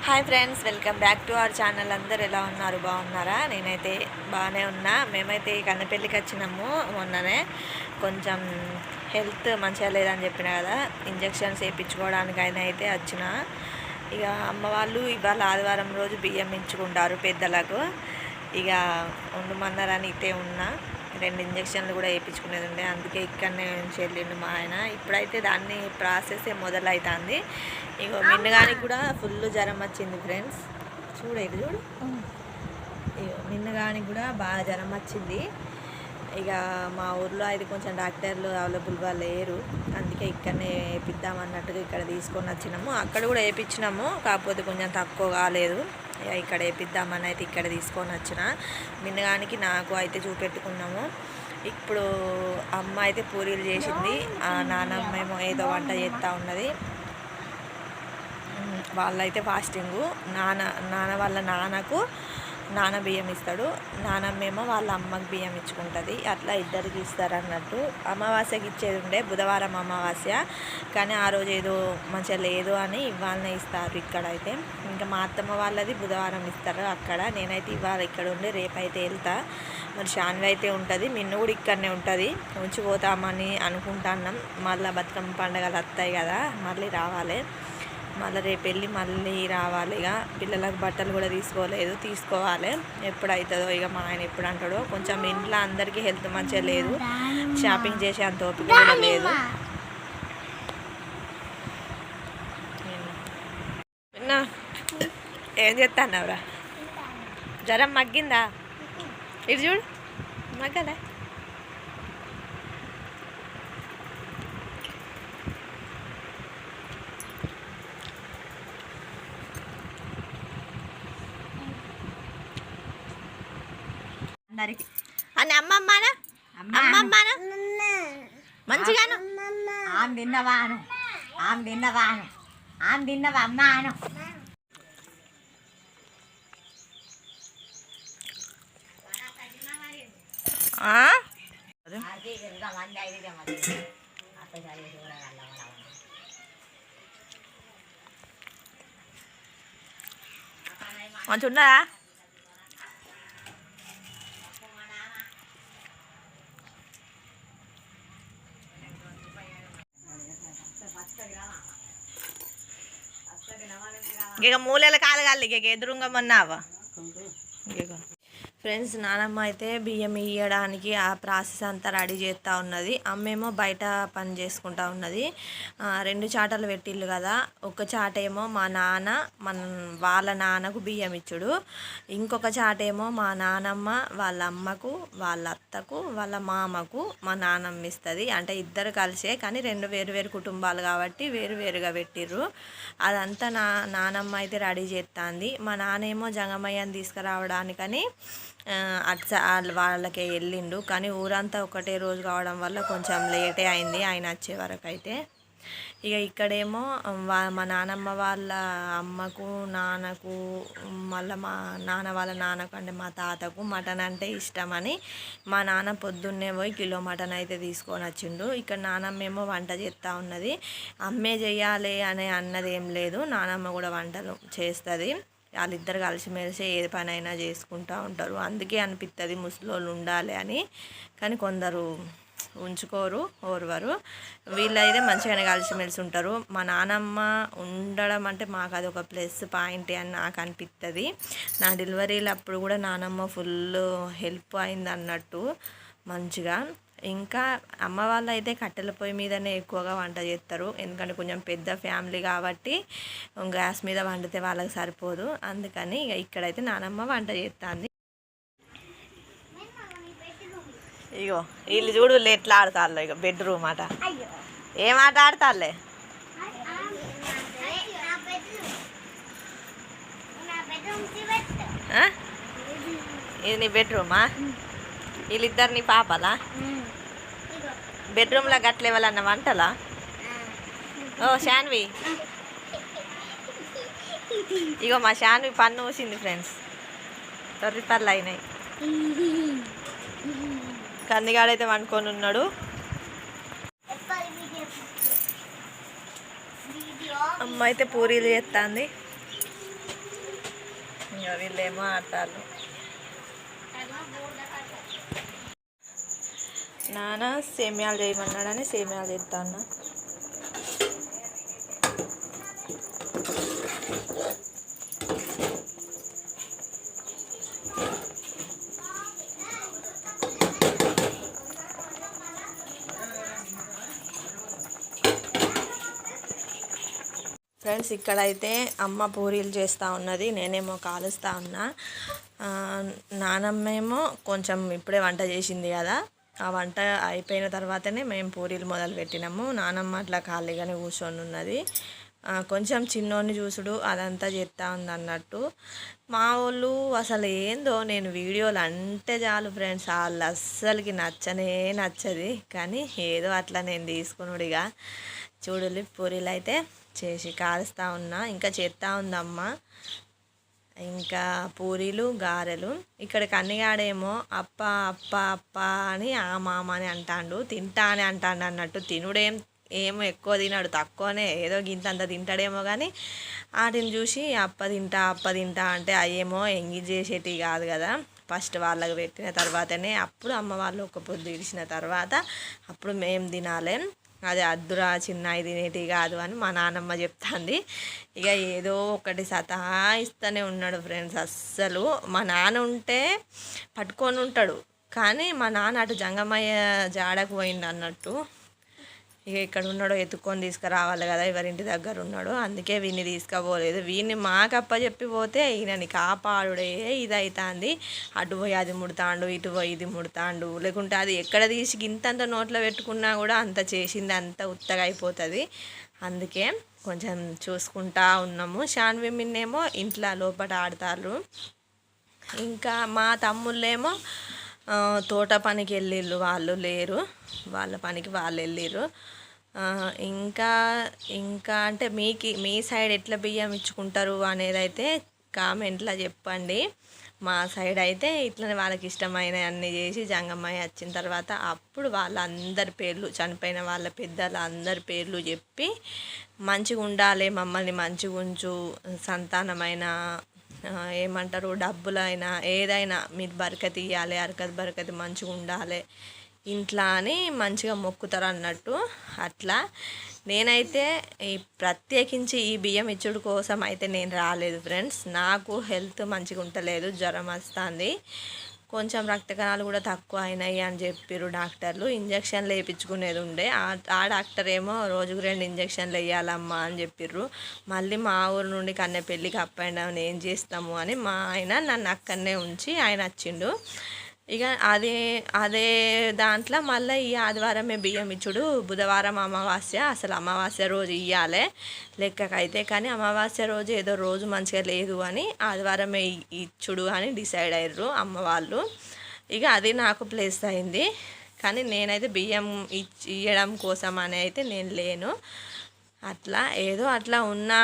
Hi friends, welcome back to our channel. అందరు ఎలా ఉన్నారు? బాగున్నారా? నేనైతే బాగానే ఉన్నా. మేమైతే కన్నపెల్లికి వచ్చినాము. మొన్ననే కొంచెం హెల్త్ మంచిగా లేదని చెప్పిన కదా, ఇంజెక్షన్స్ వేయించుకోవడానికైనా అయితే వచ్చిన. ఇక అమ్మ వాళ్ళు ఇవాళ ఆదివారం రోజు బియ్యం ఇచ్చుకుంటారు పెద్దలకు. ఇక ఉండమన్నారని ఇటే ఉన్నా. 2 ఇంజక్షన్లు కూడా వేయించుకునేది ఉండే, అందుకే ఇక్కడనే వెళ్ళిండు మా ఆయన. ఇప్పుడైతే దాన్ని ప్రాసెస్ మొదలవుతుంది. ఇగో మిన్నగానికి కూడా ఫుల్ జ్వరం వచ్చింది ఫ్రెండ్స్. చూడు ఇగో మిన్నగానికి కూడా బాగా జ్వరం వచ్చింది. ఇక మా ఊర్లో అయితే కొంచెం డాక్టర్లు అవైలబుల్గా లేరు, అందుకే ఇక్కడనే వేయిద్దామన్నట్టుగా ఇక్కడ తీసుకొని వచ్చినాము. అక్కడ కూడా వేయించినాము, కాకపోతే కొంచెం తక్కువ కాలేదు. ఇక్కడ వేయిద్దామని అయితే ఇక్కడ తీసుకొని వచ్చిన. మిన్నగానికి నాకు అయితే చూపెట్టుకున్నాము. ఇప్పుడు అమ్మ అయితే పూరీలు చేసింది, నాన్నమ్మ ఏమో ఏదో వంట చేస్తూ ఉన్నది. వాళ్ళైతే ఫాస్టింగు. నాన్న వాళ్ళ నాన్నకు నాన్న బియ్యం ఇస్తాడు, నాన్నమ్మేమో వాళ్ళ అమ్మకి బియ్యం ఇచ్చుకుంటుంది. అట్లా ఇద్దరికి ఇస్తారు అన్నట్టు. అమావాస్యకి ఇచ్చేది ఉండే, బుధవారం అమావాస్య, కానీ ఆ రోజు ఏదో మంచిగా లేదు అని ఇవాళనే ఇస్తారు ఇక్కడైతే. ఇంకా మా అత్తమ్మ వాళ్ళది బుధవారం ఇస్తారు అక్కడ. నేనైతే ఇవాళ ఇక్కడ ఉండి రేపైతే వెళ్తా. మరి శాన్వి అయితే ఉంటుంది, మిన్ను కూడా ఇక్కడనే ఉంటుంది. ఉంచిపోతామని అనుకుంటున్నాం. మళ్ళీ బతుకమ్మ పండుగలు వస్తాయి కదా, మళ్ళీ రావాలి. మళ్ళీ రేపు వెళ్ళి మళ్ళీ రావాలి. ఇక పిల్లలకు బట్టలు కూడా తీసుకోవాలి. ఎప్పుడవుతుందో ఇక మా ఆయన ఎప్పుడు అంటాడో. కొంచెం ఇంట్లో అందరికీ హెల్త్ మంచిగా లేదు, షాపింగ్ చేసే అంత ఓపిక కూడా లేదు. ఏం చేస్తాన్నావురా? జ్వరం మగ్గిందా? ఇటు చూడు, మగ్గలే. అని అమ్మమ్మనా మంచిగాను ఆమె తిన్నవాను అమ్మాను. మంచిగా ఉన్నదా? ఇక మూలల కాలగాలి, ఇక ఎదురుగా మొన్నావా. ఫ్రెండ్స్, నానమ్మ అయితే బియ్యం ఇయ్యడానికి ఆ ప్రాసెస్ అంతా రెడీ చేస్తూ ఉన్నది. అమ్మేమో బయట పని చేసుకుంటూ ఉన్నది. 2 చాటలు పెట్టిళ్ళు కదా, ఒక చాట ఏమో మా నాన్న వాళ్ళ నాన్నకు బియ్యం ఇచ్చుడు, ఇంకొక చాట ఏమో మా నానమ్మ వాళ్ళ అమ్మకు, వాళ్ళ అత్తకు, వాళ్ళ మామకు మా నానమ్మ ఇస్తుంది. అంటే ఇద్దరు కలిసే, కానీ 2 వేరు కుటుంబాలు కాబట్టి వేరుగా పెట్టిర్రు. అదంతా నానమ్మ అయితే రెడీ చేస్తుంది. మా నాన్నేమో జంగమయ్యని తీసుకురావడానికని వాళ్ళకే వెళ్ళిండు, కానీ ఊరంతా ఒకటే రోజు కావడం వల్ల కొంచెం లేటే అయింది ఆయన వచ్చే వరకు అయితే. ఇక ఇక్కడేమో మా నానమ్మ వాళ్ళ అమ్మకు, నాన్నకు, మళ్ళీ మా నాన్న వాళ్ళ నాన్నకు అంటే మా తాతకు మటన్ అంటే ఇష్టమని మా నాన్న పొద్దున్నే పోయి కిలో మటన్ అయితే తీసుకొని వచ్చిండు. ఇక్కడ నానమ్మేమో వంట చేస్తూ ఉన్నది. అమ్మే చెయ్యాలి అనే అన్నది ఏం లేదు, నానమ్మ కూడా వంటలు చేస్తుంది. వాళ్ళిద్దరు కలిసిమెలిసి ఏ పని అయినా చేసుకుంటూ ఉంటారు. అందుకే అనిపిస్తుంది ముసలోళ్ళు ఉండాలి అని, కానీ కొందరు ఉంచుకోరు, ఓర్వరు. వీళ్ళైతే మంచిగానే కలిసిమెలిసి ఉంటారు. మా నానమ్మ ఉండడం అంటే మాకు అదొక ప్లస్ పాయింట్ అని నాకు అనిపిస్తుంది. నా డెలివరీలు అప్పుడు కూడా నానమ్మ ఫుల్ హెల్ప్ అయింది అన్నట్టు మంచిగా. ఇంకా అమ్మ వాళ్ళు అయితే కట్టెల పొయ్యి మీదనే ఎక్కువగా వంట చేస్తారు, ఎందుకంటే కొంచెం పెద్ద ఫ్యామిలీ కాబట్టి గ్యాస్ మీద వండితే వాళ్ళకి సరిపోదు. అందుకని ఇక ఇక్కడైతే నానమ్మ వంట చేస్తుంది. ఇగో వీళ్ళు చూడు ఎట్లా ఆడతారు. ఇక బెడ్రూమ్ ఆట, ఏం ఆట ఆడతారులే. ఇది నీ బెడ్రూమా? వీళ్ళిద్దరు నీ పాపలా? బెడ్రూమ్లో గట్ల ఇవ్వాలన్న వంటలా? ఓ శాన్వి, ఇగో మా శాన్వి పన్ను ఊసింది ఫ్రెండ్స్, తొర్రి పళ్ళు అయినాయి. కందిగాడైతే వండుకొని ఉన్నాడు. అమ్మ అయితే పూరీలు చేస్తుంది. ఇంకా వీళ్ళేమో ఆడతారు. నాన్న సేమ్యాలు చేయమన్నాడని సేమ్యాలు చేస్తాను. ఫ్రెండ్స్ ఇక్కడైతే అమ్మ పూరీలు చేస్తూ ఉన్నది, నేనేమో కాలుస్తూ ఉన్నా. నానమ్మేమో కొంచెం ఇప్పుడే వంట చేసింది కదా, ఆ వంట అయిపోయిన తర్వాతనే మేము పూరీలు మొదలు పెట్టినాము. నానమ్మ అట్లా ఖాళీగానే కూర్చొని ఉన్నది. కొంచెం చిన్నోని చూసుడు అదంతా చేస్తూ ఉంది అన్నట్టు. మా వాళ్ళు అసలు ఏందో నేను వీడియోలు అంటే చాలు ఫ్రెండ్స్, వాళ్ళు అస్సలకి నచ్చది. కానీ ఏదో అట్లా నేను తీసుకున్నాడుగా. చూడులి పూరీలు అయితే చేసి కాలుస్తూ ఉన్నా, ఇంకా చేస్తూ ఉందమ్మ. ఇంకా పూరీలు గారెలు. ఇక్కడ కన్నిగాడేమో అప్ప అప్ప అప్ప అని ఆ మామ అని అంటాడు, తింటా అని అంటాడు అన్నట్టు. ఏమో ఎక్కువ తినాడు, తక్కువనే ఏదో గింతంత తింటాడేమో. కానీ వాటిని చూసి అప్ప తింటా అంటే అయ్యేమో ఎంగేజ్ చేసేటివి కాదు కదా. ఫస్ట్ వాళ్ళకి పెట్టిన తర్వాతనే అప్పుడు అమ్మ వాళ్ళు ఒక పొద్దు ఇడిచిన తర్వాత అప్పుడు మేము తినాలి. అది అద్దురా చిన్న తినేటి కాదు అని మా నాన్నమ్మ చెప్తాంది. ఇక ఏదో ఒకటి సతాయిస్తూనే ఉన్నాడు ఫ్రెండ్స్. అస్సలు మా నాన్న ఉంటే పట్టుకొని ఉంటాడు, కానీ మా నాన్న అటు జంగమయ్య జాడకు పోయిండు అన్నట్టు. ఇక ఇక్కడ ఉన్నాడో ఎత్తుక్కొని తీసుకురావాలి కదా, ఎవరింటి దగ్గర ఉన్నాడో, అందుకే వీడిని తీసుకుపోలేదు. వీడిని మాకప్ప చెప్పి పోతే ఈయనని కాపాడుడే ఇది అవుతుంది. అటు పోయి అది ముడతాండు, ఇటు పోయి ఇది ముడతాండు, లేకుంటే అది ఎక్కడ తీసి గింతంత నోట్లో పెట్టుకున్నా కూడా అంత చేసింది అంత ఉత్తగా అయిపోతుంది. అందుకే కొంచెం చూసుకుంటా ఉన్నాము. షాన్వి మిన్నేమో ఇంట్లో లోపల ఆడతారు. ఇంకా మా తమ్ముళ్ళేమో తోట పనికి వెళ్ళిళ్ళు, వాళ్ళు లేరు, వాళ్ళ పనికి వాళ్ళు వెళ్ళిర్రు. ఇంకా అంటే మీ సైడ్ ఎట్లా బియ్యం ఇచ్చుకుంటారు అనేది అయితే కామెంట్లో చెప్పండి. మా సైడ్ అయితే ఇట్లనే వాళ్ళకి ఇష్టమైన అన్నీ చేసి జంగమ్మాయి వచ్చిన తర్వాత అప్పుడు వాళ్ళందరి పేర్లు, చనిపోయిన వాళ్ళ పెద్దల అందరి పేర్లు చెప్పి మంచిగా ఉండాలి, మమ్మల్ని మంచిగా ఉంచు, సంతానమైన ఏమంటారు డబ్బులైనా ఏదైనా మీరు బరకతి ఇవ్వాలి, బరకతి మంచిగా ఉండాలి ఇంట్లో అని మంచిగా మొక్కుతారు అన్నట్టు. అట్లా నేనైతే ప్రత్యేకించి ఈ బియ్యం ఇచ్చుడు కోసం అయితే నేను రాలేదు ఫ్రెండ్స్. నాకు హెల్త్ మంచిగా ఉంటలేదు, జ్వరం వస్తుంది, కొంచెం రక్త కణాలు కూడా తక్కువ అయినాయి అని చెప్పారు డాక్టర్లు. ఇంజక్షన్లు వేయించుకునేది ఉండే, ఆ డాక్టర్ ఏమో రోజుకు 2 ఇంజక్షన్లు వేయాలమ్మా అని చెప్పారు. మళ్ళీ మా ఊరు నుండి కన్నెపల్లికి అప్ అండ్ డౌన్ ఏం చేస్తాము అని మా ఆయన నన్ను అక్కడనే ఉంచి ఆయన వచ్చిండు. ఇక అదే దాంట్లో మళ్ళీ ఈ ఆదివారమే బియ్యం ఇచ్చుడు, బుధవారం అమావాస్య, అసలు అమావాస్య రోజు ఇవ్వాలి లెక్కకైతే, కానీ అమావాస్య రోజు ఏదో రోజు మంచిగా లేదు అని ఆదివారమే ఇచ్చుడు అని డిసైడ్ అయ్యారు అమ్మ వాళ్ళు. ఇక అది నాకు ప్లేస్ అయింది, కానీ నేనైతే బియ్యం ఇవ్వడం కోసం అని అయితే నేను లేను. అట్లా ఏదో అట్లా ఉన్నా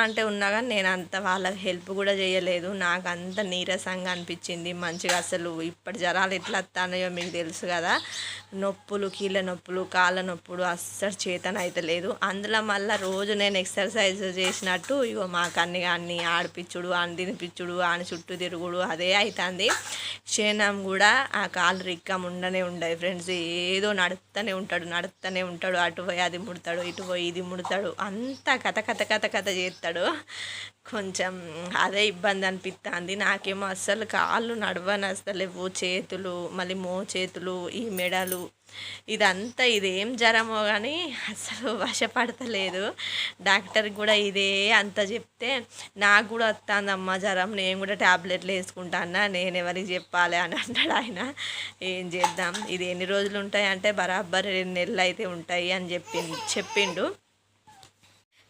కానీ నేను అంత వాళ్ళకి హెల్ప్ కూడా చేయలేదు. నాకు అంత నీరసంగా అనిపించింది. మంచిగా అసలు ఇప్పటి జ్వరాలు ఎట్లా వస్తాయో మీకు తెలుసు కదా, నొప్పులు, కీళ్ళ నొప్పులు, కాళ్ళ నొప్పులు, అస్సలు చేతన అయితే లేదు. అందులో మళ్ళీ రోజు నేను ఎక్సర్సైజ్ చేసినట్టు ఇగో మా కన్ని ఆడిపించుడు, అని తినిపించుడు, అని చుట్టూ తిరుగుడు అదే అవుతుంది. క్షణం కూడా ఆ కాళ్ళు రిక్కం ఉండనే ఉండదు ఫ్రెండ్స్. ఏదో నడుస్తూనే ఉంటాడు, అటు పోయి అది ముడతాడు, ఇటు పోయి ఇది ముడతాడు, అంతా కథ చేస్తాడు. కొంచెం అదే ఇబ్బంది అనిపిస్తుంది. నాకేమో అస్సలు కాళ్ళు నడవనస్తలేవు, చేతులు మళ్ళీ చేతులు, ఈ మెడలు, ఇదంతా ఇదేం జ్వరమో కానీ అసలు వశపడతలేదు. డాక్టర్కి కూడా ఇదే అంత చెప్తే నాకు కూడా వస్తుందమ్మా జ్వరం, నేను కూడా ట్యాబ్లెట్లు వేసుకుంటానా, నేను ఎవరికి చెప్పాలి అని అన్నాడు ఆయన. ఏం చేద్దాం, ఇది ఎన్ని రోజులు ఉంటాయి అంటే బరాబర్ 2 నెలలు అయితే ఉంటాయి అని చెప్పిండు.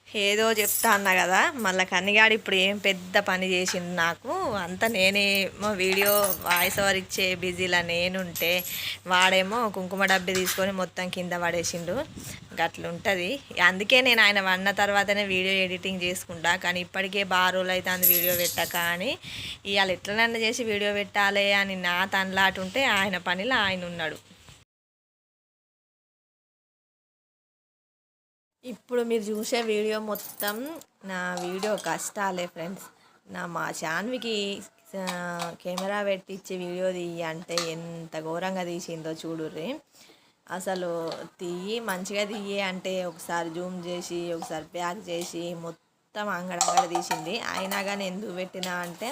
ఏదో చెప్తా అన్నా కదా, మళ్ళీ కన్నిగాడు ఇప్పుడు ఏం పెద్ద పని చేసిండు నాకు. అంతా నేనేమో వీడియో వాయిస్ ఓవర్ ఇచ్చే బిజీలా నేనుంటే వాడేమో కుంకుమ డబ్బి తీసుకొని మొత్తం కింద పడేసిండు. అట్లుంటుంది. అందుకే నేను ఆయన వన్న తర్వాతనే వీడియో ఎడిటింగ్ చేసుకుంటా. కానీ ఇప్పటికే బాగా రోజులు అవుతుంది వీడియో పెట్టక అని, ఇవాళ ఎట్లనన్నా చేసి వీడియో పెట్టాలి అని నా తనలాట ఉంటే ఆయన పనిలో ఆయన ఉన్నాడు. ఇప్పుడు మీరు చూసే వీడియో మొత్తం నా వీడియో కష్టాలే ఫ్రెండ్స్. మా శాన్వికి కెమెరా పెట్టించి వీడియో తీయి అంటే ఎంత ఘోరంగా తీసిందో చూడుర్రి. అసలు మంచిగా తీయి అంటే ఒకసారి జూమ్ చేసి ఒకసారి ప్యాక్ చేసి మొత్తం అంగడంగడ తీసింది. అయినా కానీ ఎందుకు పెట్టినా అంటే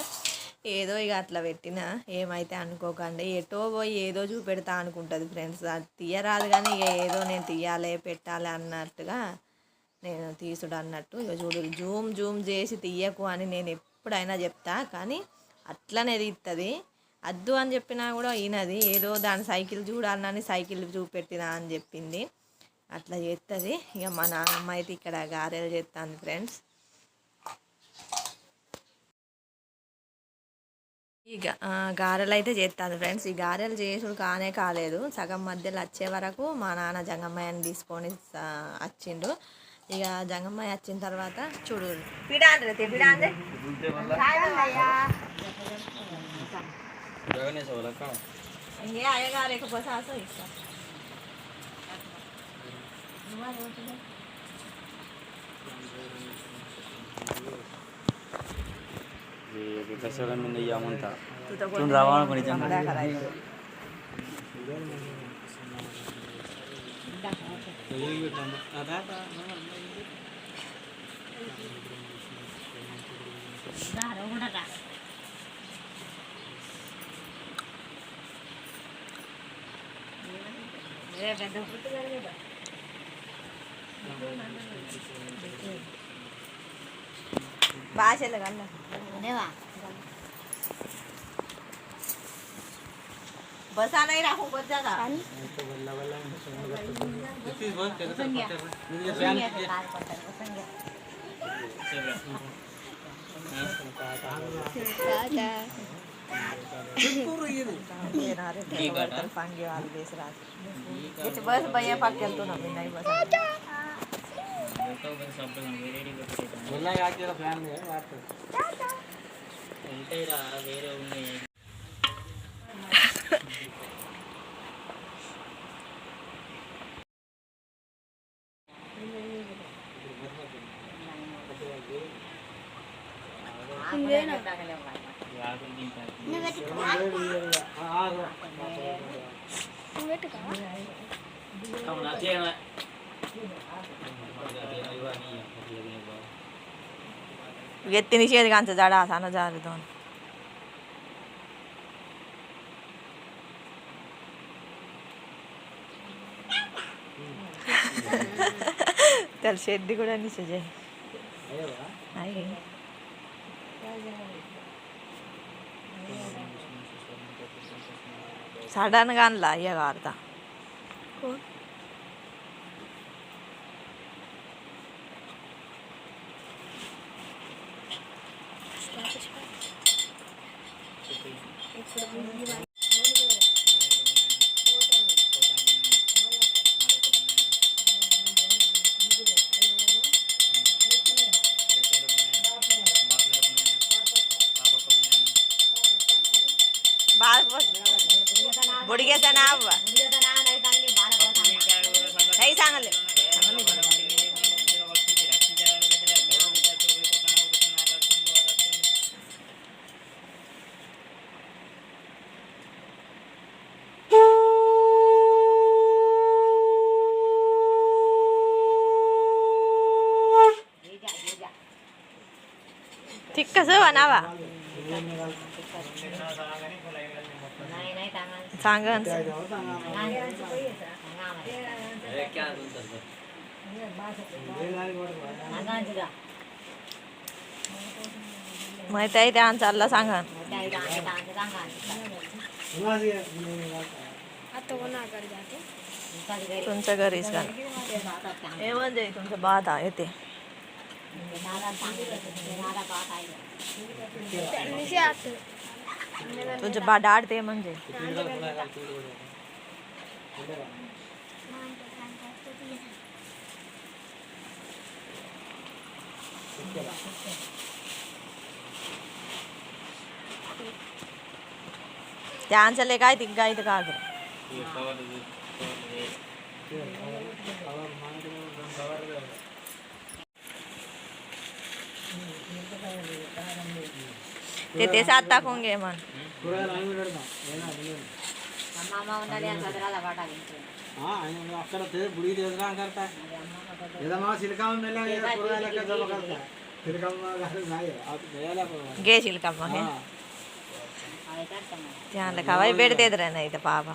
ఏదో ఇక అట్లా పెట్టినా, ఏమైతే అనుకోకండి. ఎటో పోయి ఏదో చూపెడతా అనుకుంటుంది ఫ్రెండ్స్. అది తీయరాదు కానీ ఇక ఏదో నేను తీయాలి పెట్టాలి అన్నట్టుగా నేను తీసుడు అన్నట్టు. ఇక చూడు, జూమ్ చేసి తీయకు అని నేను ఎప్పుడైనా చెప్తా, కానీ అట్లనే తీస్తుంది. అద్దు అని చెప్పినా కూడా ఈయనది ఏదో దాని సైకిల్ చూడాలని సైకిల్ చూపెట్టినా అని చెప్పింది. అట్లా చేస్తుంది. ఇక మా నాన్నమ్మ అయితే ఇక్కడ గారెలు చేస్తుంది ఫ్రెండ్స్. ఈ గారెలు అయితే చేస్తాను ఫ్రెండ్స్. ఈ గారెలు చేసుడు కాలేదు. సగం మధ్యలో వచ్చే వరకు మా నాన్న జంగమ్మయ్యని తీసుకొని వచ్చిండు. ఇక జంగమ్మయ్య వచ్చిన తర్వాత చూడు Kasihan minta ya muntah. Cuma rawan aku ni jangan. భాషలు కన్నా बसा नहीं राखू बच जाता बस भैया पाक तो ना नहीं बस ఎత్తి నిషేది కాంచ జడా సన్న జారుతో తెల్ షెడ్డి కూడా నిషేజే అయ్యి సడన్గా అనలా అయ్య కారుతా बुढ़िया नाव नहीं सांगले ठीक कसं बनावा सांगन माहिती आहे त्या चालला सांगा तुमच्या घरीच का हे म्हणजे तुमचं बाध आहे ते तुझे बा डाळते म्हणजे त्यांचं काय तिघा इथं का తెస్తే అత్తాకు ఇంకేమని అమ్మమ్మ ఉన్నది అని చదరాల పడాలి అక్కడ గుడి తెదురా करता ఏదమ్మా సిలికాం మెల్ల కూరగాయలక జమ करता సిలికాం नाही आप गयाला గే చిలకమ్మ హే అవి కట్టమ్మ ధ్యాన్లో కవై పెడితేదిరా అయితే పాప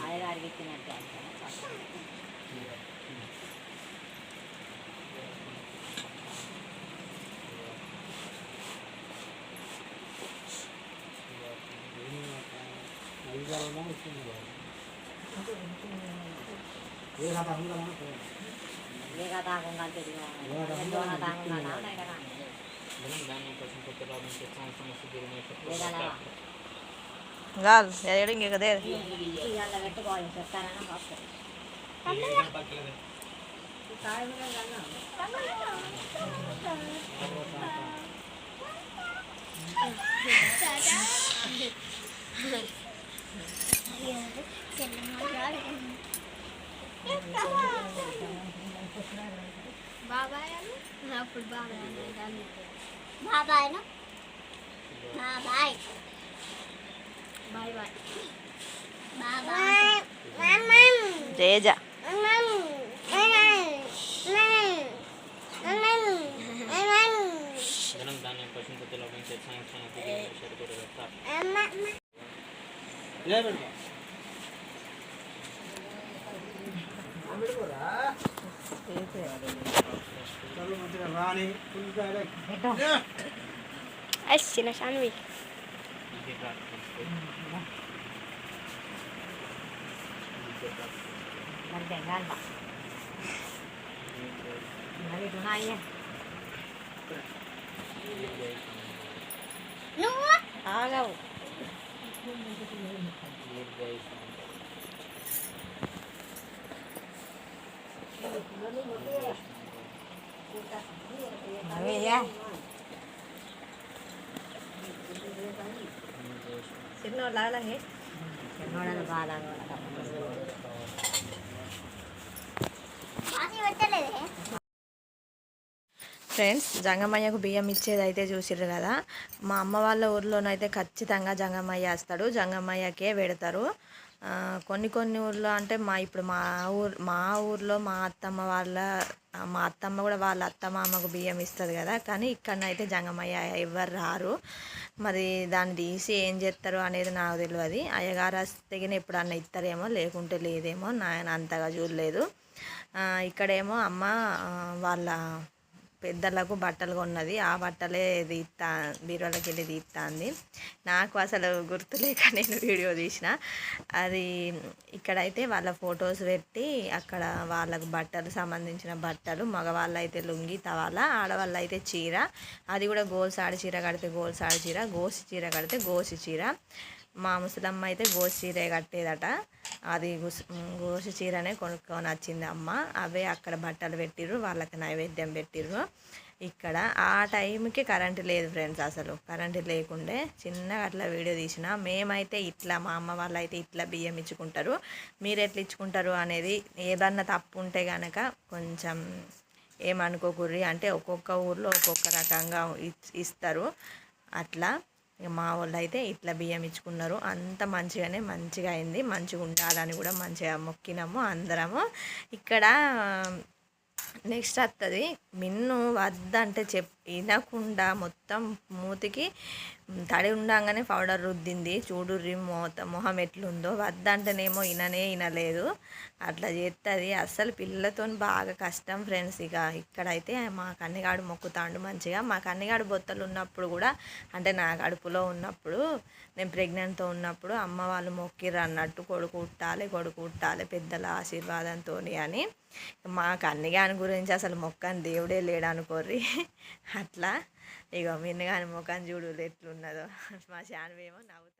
అయ్యగారికి ఇచ్చినట్టు లేక తాకుండా దోన తాకుండా గాల్ ఏడు ఇంకే కదే ఇవాళ పెట్టుకోవాలి చెప్తారని వస్తుంది బాబాయ్ అప్పుడు బాబాయ్ బాబాయ్ బాబాయ్ బాయ్ బాయ్ బాబాయ్ తేజ లే పెట్టుకో చలో మంచిగా రాని ఫుల్ అచ్చిన శాన్వి నువ్వు ఆగవు చిన్న లాలా హే బాగా మాసి పెట్టలేదే ఫ్రెండ్స్ జంగమయ్యకు బియ్యం ఇచ్చేది అయితే చూసిర్రు కదా మా అమ్మ వాళ్ళ ఊర్లోనైతే ఖచ్చితంగా జంగమయ్య వేస్తాడు జంగమయ్యకే పెడతారు కొన్ని కొన్ని ఊర్లో అంటే ఇప్పుడు మా ఊర్లో మా అత్తమ్మ కూడా వాళ్ళ అత్తమామకు బియ్యం ఇస్తుంది కదా కానీ ఇక్కడనైతే జంగమయ్య ఎవరు రారు మరి దాన్ని తీసి ఏం చేస్తారు అనేది నాకు తెలియదు అయ్యగారు వస్తేగిన ఎప్పుడన్నా ఇస్తారేమో లేకుంటే లేదేమో నాయన అంతగా చూడలేదు ఇక్కడేమో అమ్మ వాళ్ళ పెద్దలకు బట్టలు కొన్నది ఆ బట్టలే తీస్తా బీరువాలోకి వెళ్ళి తీస్తుంది నాకు అసలు గుర్తులేక నేను వీడియో తీసిన అది ఇక్కడైతే వాళ్ళ ఫొటోస్ పెట్టి అక్కడ వాళ్ళకు బట్టలు సంబంధించిన బట్టలు మగవాళ్ళు అయితే లుంగి తవాలా ఆడవాళ్ళు అయితే చీర అది కూడా గోల్సాడి చీర కడితే గోల్సాడి చీర గోసి చీర కడితే గోసి చీర మా ముసలమ్మ అయితే గోసి చీరే కట్టేదట అది గోసి చీరనే కొనుక్కొని వచ్చింది అమ్మ అవే అక్కడ బట్టలు పెట్టిర్రు వాళ్ళకి నైవేద్యం పెట్టిర్రు ఇక్కడ ఆ టైంకి కరెంటు లేదు ఫ్రెండ్స్ అసలు కరెంటు లేకుండే చిన్నగా అట్లా వీడియో తీసిన మేమైతే ఇట్లా మా అమ్మ వాళ్ళు అయితే ఇట్లా బియ్యం ఇచ్చుకుంటారు మీరు ఎట్లా ఇచ్చుకుంటారు అనేది ఏదన్నా తప్పు ఉంటే కనుక కొంచెం ఏమనుకోకుర్రి అంటే ఒక్కొక్క ఊర్లో ఒక్కొక్క రకంగా ఇస్తారు అట్లా మా వాళ్ళు అయితే ఇట్లా బియ్యం ఇచ్చుకున్నారు అంత మంచిగా అయింది మంచిగా ఉండాలని కూడా మంచిగా మొక్కినాము అందరము ఇక్కడ నెక్స్ట్ వస్తుంది మిన్ను వద్దంటే వినకుండా మొత్తం మూతికి తడి ఉండంగానే పౌడర్ రుద్దింది చూడుర్రి మొహం ఎట్లుందో వద్దంటేనేమో వినలేదు అట్లా చేస్తుంది అస్సలు పిల్లలతో బాగా కష్టం ఫ్రెండ్స్ ఇక్కడైతే మా కన్నిగాడు మొక్కుతాండు మంచిగా మా కన్నిగాడు బొత్తలు ఉన్నప్పుడు కూడా అంటే నా కడుపులో ఉన్నప్పుడు నేను ప్రెగ్నెంట్తో ఉన్నప్పుడు అమ్మ వాళ్ళు మొక్కిర్రు అన్నట్టు కొడుకు ఉట్టాలి పెద్దల ఆశీర్వాదంతో అని మా కన్నిగాని గురించి అసలు మొక్కని దేవుడే లేడనుకోర్రి అట్లా ఇక మిన్నగాని ముఖం చూడు ఎట్లున్నదో మా శాన్వేమో నవ్వు